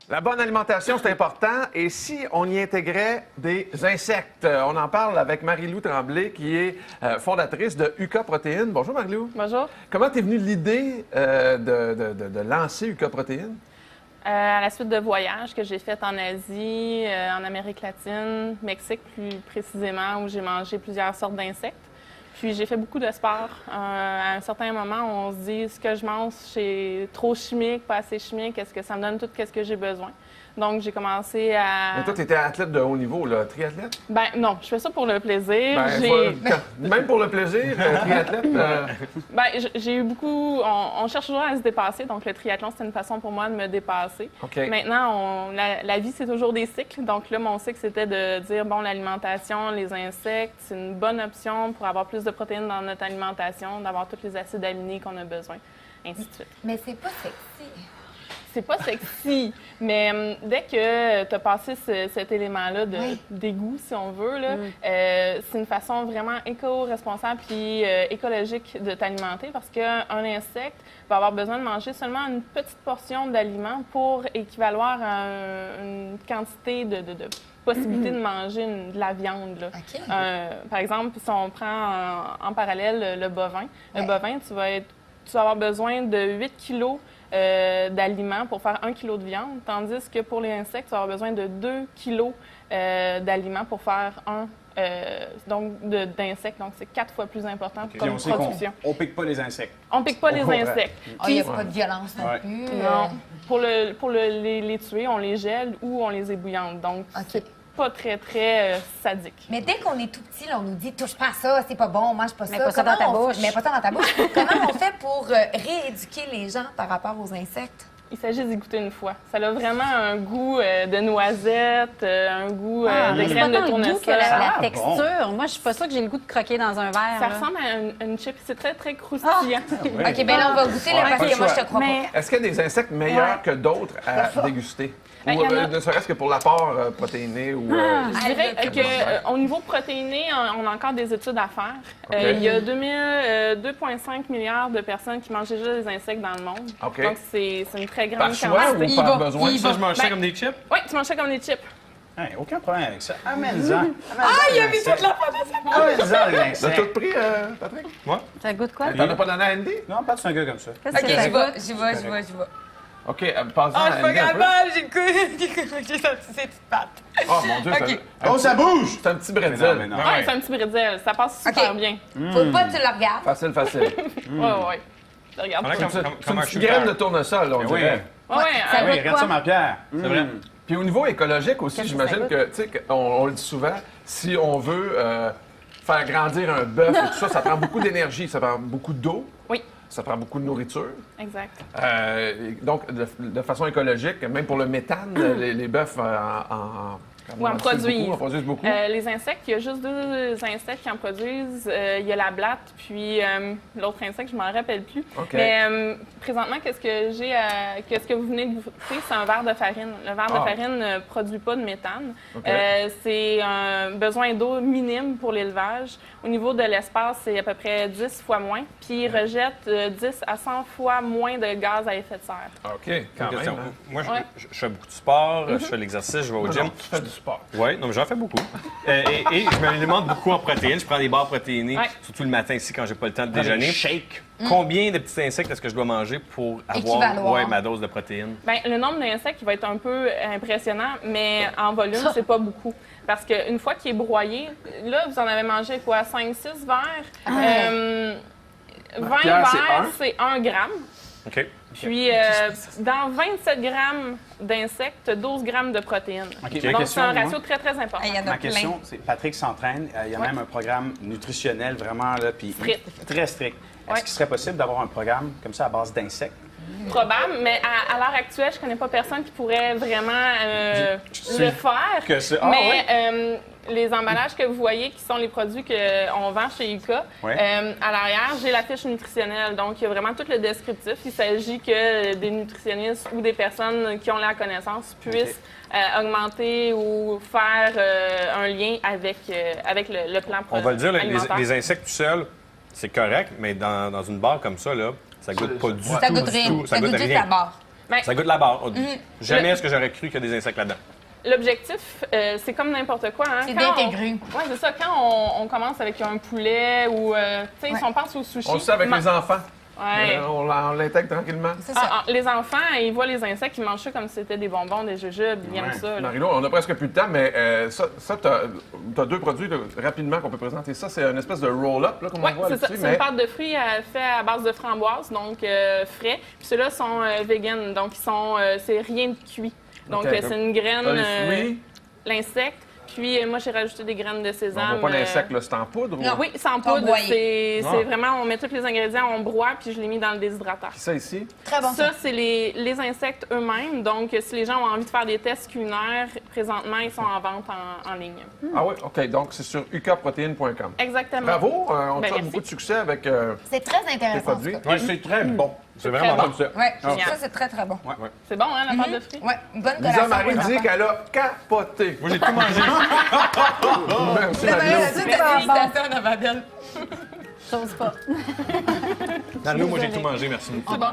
La bonne alimentation, c'est important. Et si on y intégrait des insectes? On en parle avec Marie-Lou Tremblay, qui est fondatrice de UKA Protéines. Bonjour, Marie-Lou. Bonjour. Comment t'es venue l'idée de lancer UKA Protéines? À la suite de voyages que j'ai faits en Asie, en Amérique latine, Mexique plus précisément, où j'ai mangé plusieurs sortes d'insectes. Puis j'ai fait beaucoup de sport. À un certain moment, on se dit, ce que je mange, c'est trop chimique, pas assez chimique, est-ce que ça me donne tout ce que j'ai besoin? Donc, j'ai commencé à... Mais toi, tu étais athlète de haut niveau, là, triathlète? Ben non, je fais ça pour le plaisir. Même pour le plaisir, triathlète? Ben, j'ai eu beaucoup... On cherche toujours à se dépasser, donc le triathlon, c'est une façon pour moi de me dépasser. Okay. Maintenant, la vie, c'est toujours des cycles. Donc là, mon cycle, c'était de dire, bon, l'alimentation, les insectes, c'est une bonne option pour avoir plus de protéines dans notre alimentation, d'avoir tous les acides aminés qu'on a besoin, ainsi de suite. Mais c'est pas sexy. C'est pas sexy, mais dès que tu as passé cet élément-là de dégoût, si on veut, là, c'est une façon vraiment éco-responsable puis écologique de t'alimenter parce qu'un insecte va avoir besoin de manger seulement une petite portion d'aliments pour équivaloir à une quantité de possibilité de manger de la viande. Là. Okay. Par exemple, si on prend en parallèle le bovin, le bovin, tu vas avoir besoin de 8 kilos d'aliments pour faire 1 kg de viande, tandis que pour les insectes, tu vas avoir besoin de 2 kilos d'aliments pour faire d'insectes. Donc, c'est 4 fois plus important comme production. On ne pique pas les insectes. On ne pique pas les insectes. Il n'y a pas de violence non plus. Non. Pour les tuer, on les gèle ou on les ébouillante. Donc, c'est pas très, très sadique. Mais dès qu'on est tout petit, là, on nous dit « touche pas à ça, c'est pas bon, mange pas ça ». Mets pas ça dans ta bouche. Mets pas ça dans ta bouche. Comment on fait pour rééduquer les gens par rapport aux insectes? Il s'agit d'y goûter une fois. Ça a vraiment un goût de noisette, un goût de graines de tournesol. Que la texture. Moi, je suis pas sûre que j'ai le goût de croquer dans un verre. Ça ressemble à une chip. C'est très, très croustillant. OK, bien là, on va goûter là, parce que moi, je te crois pas. Est-ce qu'il y a des insectes meilleurs que d'autres à déguster? Ou ne serait-ce que pour l'apport protéiné? Ou, Je dirais qu'au niveau protéiné, on a encore des études à faire. Il y a 2,5 milliards de personnes qui mangent déjà des insectes dans le monde. Okay. Donc, c'est une très grande quantité. Par choix ou par besoin? Ça, je mange ça comme des chips? Oui, tu manges ça comme des chips. Hey, aucun problème avec ça. Amène-en. Il a mis toute la fantasy. Amène-en les T'as insectes. tout pris, Patrick? Moi? Ça goûte quoi? T'en as pas donné à Andy? Non, pas de un gars comme ça. Qu'est-ce que ça goûte? J'y vais. OK, passe-en à Je suis pas Andy un peu. capable, j'ai ces petites pattes. Oh mon Dieu, OK. Oh, ça bouge! c'est un petit Mais bretzel. non. Oui, c'est un petit bretzel. Ça passe super bien. Faut pas que tu le regardes. Facile. Oui. Regarde. C'est une petite graine de tournesol, on Oui. dirait. Oui, Ça Oui, goûte regarde ça, quoi? ma pierre. C'est vrai. Puis au niveau écologique aussi, Qu'est-ce que j'imagine ça que, tu sais, on le dit souvent, si on veut faire grandir un bœuf et tout ça, ça prend beaucoup d'énergie, ça prend beaucoup d'eau. Oui. Ça prend beaucoup de nourriture. Exact. Donc, de façon écologique, même pour le méthane, les bœufs en produisent. beaucoup. Les insectes, il y a juste 2 insectes qui en produisent. Il y a la blatte, puis l'autre insecte, je ne m'en rappelle plus. Okay. Mais présentement, qu'est-ce que vous venez de goûter? C'est un verre de farine. Le verre de farine ne produit pas de méthane. Okay. C'est un besoin d'eau minime pour l'élevage. Au niveau de l'espace, c'est à peu près 10 fois moins. Puis il rejette 10 à 100 fois moins de gaz à effet de serre. OK, quand même. Question. Hein. Moi, je fais beaucoup de sport, je fais de l'exercice, je vais au gym. Tu fais du sport. Oui, non, mais j'en fais beaucoup. Et je m'alimente beaucoup en protéines. Je prends des barres protéinées, surtout le matin ici quand j'ai pas le temps de déjeuner. Shake. Combien de petits insectes est-ce que je dois manger pour avoir ma dose de protéines? Bien, le nombre d'insectes il va être un peu impressionnant, mais en volume, c'est pas beaucoup. Parce qu'une fois qu'il est broyé, là, vous en avez mangé quoi? 5-6 verres? 20 Pierre, verres, c'est 1 gramme. OK. Puis, dans 27 grammes d'insectes, 12 grammes de protéines. OK, Donc, c'est un ratio très, très important. Il y en a Ma plein. question, c'est Patrick s'entraîne. Il y a même un programme nutritionnel vraiment là, puis Strict. très strict. Est-ce Ouais. qu'il serait possible d'avoir un programme comme ça à base d'insectes? Probable, mais à l'heure actuelle, je connais pas personne qui pourrait vraiment le faire. Que c'est- mais les emballages que vous voyez, qui sont les produits qu'on vend chez UKA, à l'arrière, j'ai la fiche nutritionnelle. Donc, il y a vraiment tout le descriptif. Il s'agit que des nutritionnistes ou des personnes qui ont la connaissance puissent augmenter ou faire un lien avec le plan On va le dire, alimentaire. les insectes tout seuls, c'est correct, mais dans une barre comme ça, là, Ça goûte pas du Ça tout. goûte du rien. tout. Ça goûte juste rien. la barre. Ben, Ça goûte la barre. Jamais Le- est-ce que j'aurais cru qu'il y a des insectes là-dedans. L'objectif, c'est comme n'importe quoi. Hein. C'est Quand d'intégrer. Oui, c'est ça. Quand on commence avec un poulet ou, tu sais, si on pense au sushi. On le sait avec les enfants. Ouais. On l'intègre tranquillement. C'est ça. Les enfants, ils voient les insectes, ils mangent ça comme si c'était des bonbons, des jujubes, ils aiment ça. Là. Marie-Lou, on a presque plus de temps, mais ça tu as deux produits là, rapidement qu'on peut présenter. Ça, c'est une espèce de roll-up, là, comme Oui, on voit c'est ça. ici. C'est une pâte de fruits faite à base de framboises, donc frais. Puis ceux-là sont vegan, donc ils sont, c'est rien de cuit. Donc OK. c'est une graine, T'as les fruits. l'insecte. Puis moi, j'ai rajouté des graines de On sésame. voit pas l'insecte, là, c'est en poudre. Non. Ou... Oui, sans Pas poudre. broyé. C'est vraiment, on met tous les ingrédients, on broie, puis je l'ai mis dans le déshydrateur. Puis ça ici. Très bon. Ça, c'est les insectes eux-mêmes. Donc, si les gens ont envie de faire des tests culinaires, présentement, ils sont en vente en ligne. Ah oui, OK. Donc, c'est sur ukaprotein.com. Exactement. Bravo. On te Ben, souhaite merci. beaucoup de succès avec C'est très tes intéressant. produits. en tout cas. Oui, c'est très bon. C'est très vraiment bon. bon. Ouais, Génial. ça, c'est très, très bon. C'est bon, hein, la pâte de fruits? Ouais, une bonne Lisa collation. Marie pour les dit enfants. qu'elle a capoté. Moi, j'ai tout mangé. Merci, Lisa Marie, Marie-Lou. elle dit que félicitations, Navadel. J'ose pas. Dans l'eau, moi, j'ai tout mangé. Merci beaucoup. C'est bon.